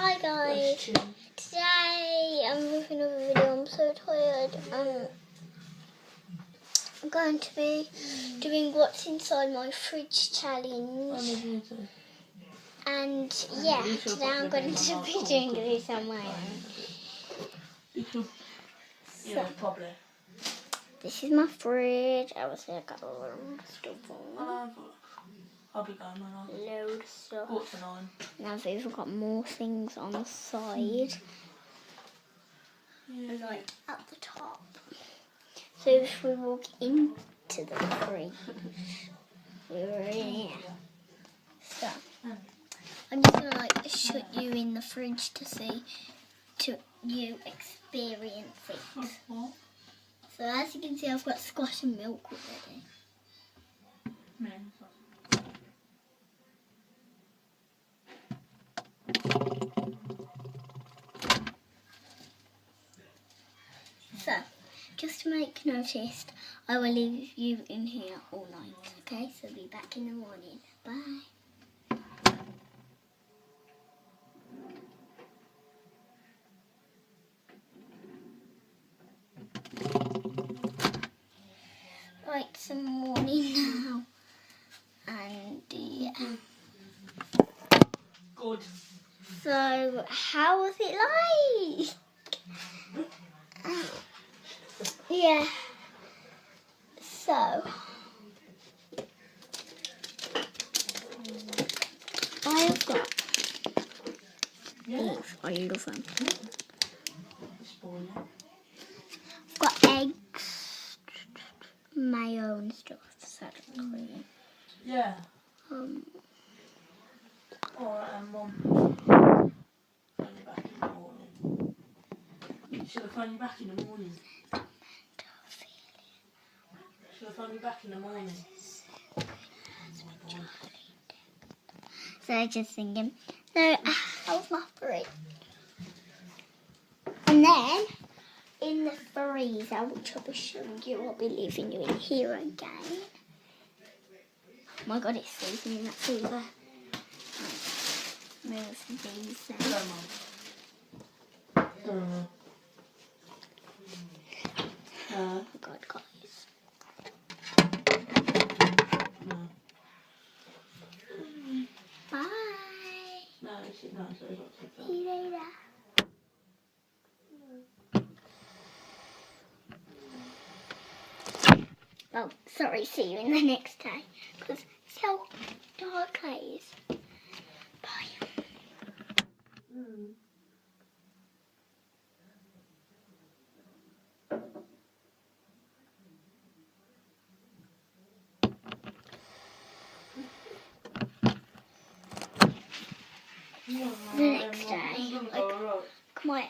Hi guys, today I'm making another video. I'm so tired. I'm going to be doing what's inside my fridge challenge. And yeah, today I'm going to be doing this on my own. So, this is my fridge. Obviously I got a lot of stuff on. I'll be going on. Load of stuff. Quarter to 9. Now I've even got more things on the side. Yeah. Like at the top. So if we walk into the fridge, we're in here. So I'm just gonna like shut you in the fridge to you experience it. So as you can see, I've got squash and milk already. So, just to make notice, I will leave you in here all night, okay? So be back in the morning. Bye. Right, it's the morning now. And yeah. Good. So, how was it like? Yeah. So, I have got these. I love them. I've got eggs, mayo and stuff. So cream. Yeah. Alright, Mum. Phone you back in the morning. Shall I phone you back in the morning? Shall I phone you back in the morning? So I was just thinking, so how's my fridge? And then in the freezer, which I'll be showing you, I'll be leaving you in here again. Oh my god, it's sleeping in that freezer. Move these then. Go, Mum. Oh god, guys. No. Bye. No, sorry, See you later. Oh, sorry, see you in the next day. Because it's how dark it is. Bye. The next day, like, come on.